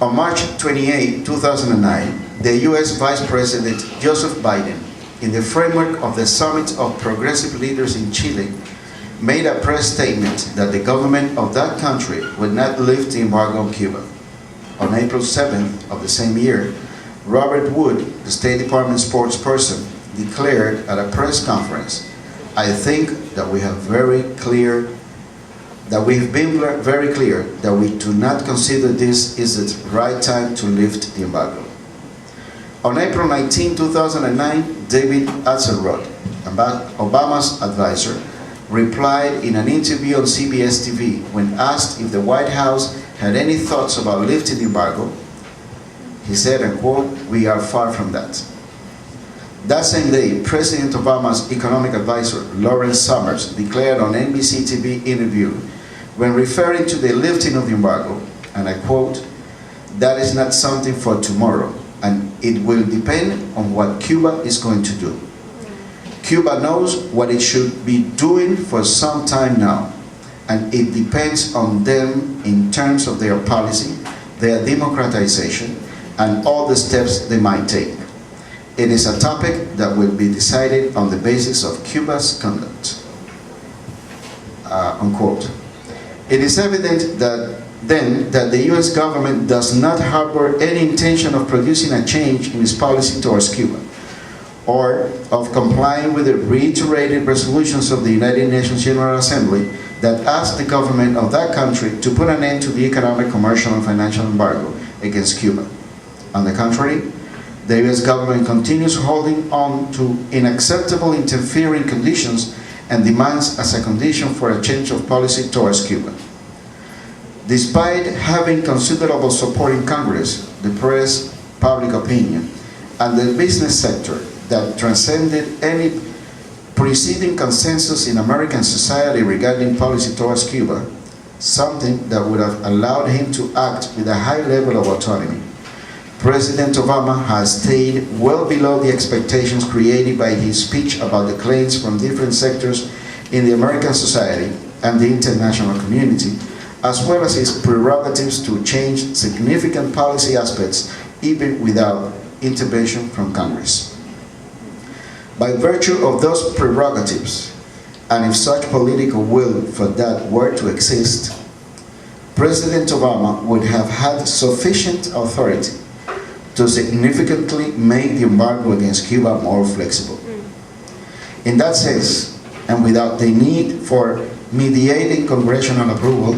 On March 28, 2009, the US Vice President Joseph Biden, in the framework of the Summit of Progressive Leaders in Chile, made a press statement that the government of that country would not lift the embargo on Cuba. On April 7th of the same year, Robert Wood, the State Department spokesperson, declared at a press conference, "I think that we have been very clear that we do not consider this is the right time to lift the embargo." On April 19, 2009, David Axelrod, Obama's advisor, replied in an interview on CBS TV when asked if the White House had any thoughts about lifting the embargo. He said, and quote, "We are far from that." That same day, President Obama's economic advisor, Lawrence Summers, declared on NBC TV interview when referring to the lifting of the embargo, and I quote, "That is not something for tomorrow, and it will depend on what Cuba is going to do. Cuba knows what it should be doing for some time now, and it depends on them in terms of their policy, their democratization, and all the steps they might take. It is a topic that will be decided on the basis of Cuba's conduct." Unquote. It is evident that the US government does not harbor any intention of producing a change in its policy towards Cuba, or of complying with the reiterated resolutions of the United Nations General Assembly that ask the government of that country to put an end to the economic, commercial, and financial embargo against Cuba. On the contrary, the US government continues holding on to unacceptable interfering conditions and demands as a condition for a change of policy towards Cuba. Despite having considerable support in Congress, the press, public opinion, and the business sector that transcended any preceding consensus in American society regarding policy towards Cuba, something that would have allowed him to act with a high level of autonomy, President Obama has stayed well below the expectations created by his speech about the claims from different sectors in the American society and the international community, as well as his prerogatives to change significant policy aspects even without intervention from Congress. By virtue of those prerogatives, and if such political will for that were to exist, President Obama would have had sufficient authority to significantly make the embargo against Cuba more flexible. In that sense, and without the need for mediating congressional approval,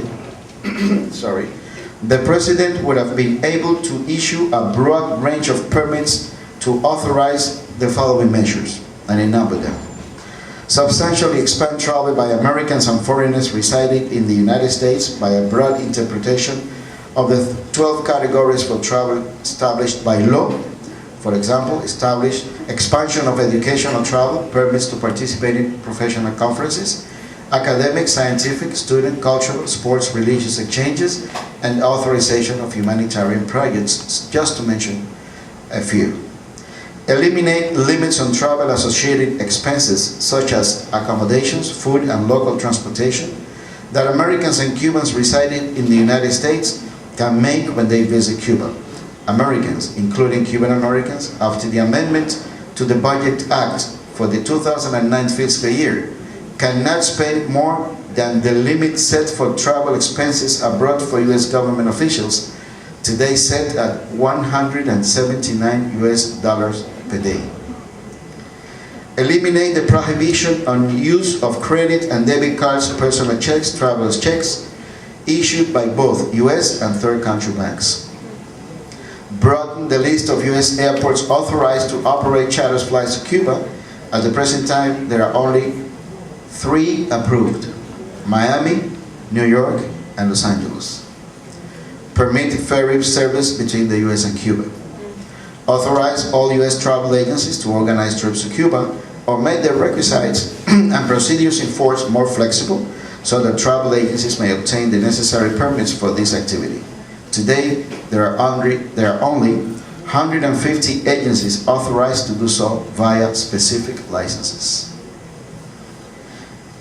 the President would have been able to issue a broad range of permits to authorize the following measures, and I number them. Substantially expand travel by Americans and foreigners residing in the United States by a broad interpretation of the 12 categories for travel established by law. For example, establish expansion of educational travel, permits to participate in professional conferences, academic, scientific, student, cultural, sports, religious exchanges, and authorization of humanitarian projects, just to mention a few. Eliminate limits on travel associated expenses, such as accommodations, food, and local transportation, that Americans and Cubans residing in the United States can make when they visit Cuba. Americans, including Cuban Americans, after the amendment to the Budget Act for the 2009 fiscal year, cannot spend more than the limit set for travel expenses abroad for US government officials, today set at $179 per day. Eliminate the prohibition on use of credit and debit cards, personal checks, traveler's checks, issued by both US and third country banks. Broaden the list of US airports authorized to operate charter flights to Cuba. At the present time, there are only 3 approved: Miami, New York, and Los Angeles. Permit ferry service between the US and Cuba. Authorize all US travel agencies to organize trips to Cuba, or make their requisites and procedures enforced more flexible so that travel agencies may obtain the necessary permits for this activity. Today, there are only 150 agencies authorized to do so via specific licenses.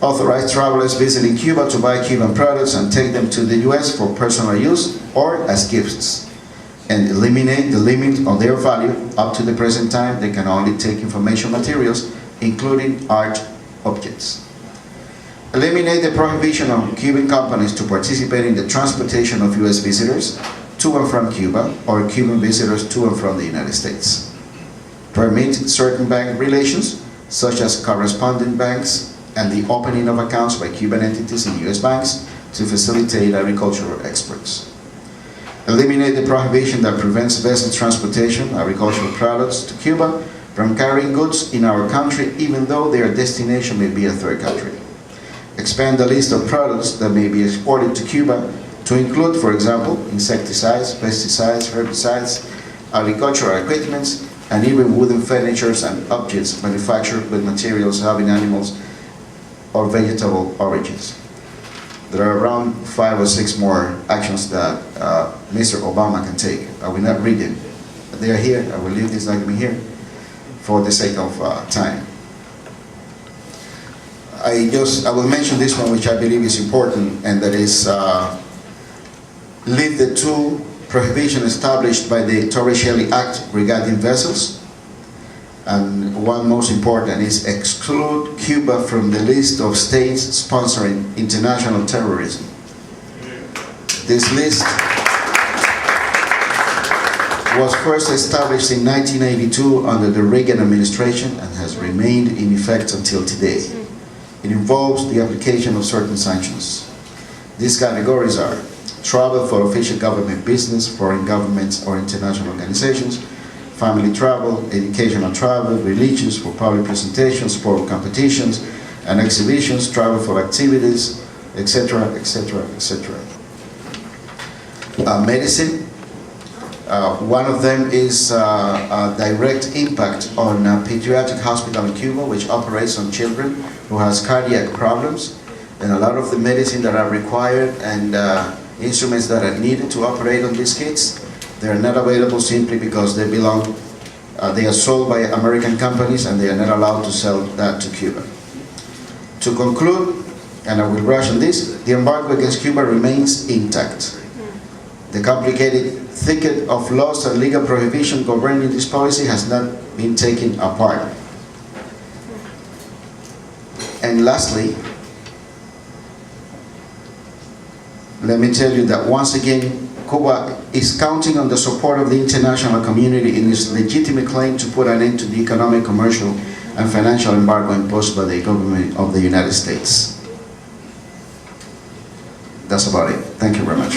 Authorize travelers visiting Cuba to buy Cuban products and take them to the US for personal use or as gifts. and eliminate the limit on their value. Up to the present time, they can only take information materials, including art objects. Eliminate the prohibition on Cuban companies to participate in the transportation of U.S. visitors to and from Cuba, or Cuban visitors to and from the United States. Permit certain bank relations, such as correspondent banks and the opening of accounts by Cuban entities in U.S. banks to facilitate agricultural exports. Eliminate the prohibition that prevents vessel transportation, agricultural products to Cuba from carrying goods in our country, even though their destination may be a third country. Expand the list of products that may be exported to Cuba to include, for example, insecticides, pesticides, herbicides, agricultural equipment, and even wooden furnitures and objects manufactured with materials having animals or vegetable origins. There are around 5 or 6 more actions that Mr. Obama can take. I will not read them. They are here. I will leave this document here for the sake of time. I will mention this one, which I believe is important, and that is leave the 2 prohibitions established by the Torricelli Act regarding vessels. And one most important is exclude Cuba from the list of states sponsoring international terrorism. This list was first established in 1982 under the Reagan administration and has remained in effect until today. It involves the application of certain sanctions. These categories are travel for official government business, foreign governments or international organizations, family travel, educational travel, religious for public presentations, sport competitions and exhibitions, travel for activities, etc., etc., etc. Medicine. One of them is a direct impact on a pediatric hospital in Cuba, which operates on children who has cardiac problems, and a lot of the medicine that are required and instruments that are needed to operate on these kids, they are not available simply because they are sold by American companies and they are not allowed to sell that to Cuba. To conclude, and I will rush on this, the embargo against Cuba remains intact. The complicated thicket of laws and legal prohibition governing this policy has not been taken apart. And lastly, let me tell you that once again, Cuba is counting on the support of the international community in its legitimate claim to put an end to the economic, commercial, and financial embargo imposed by the government of the United States. That's about it. Thank you very much.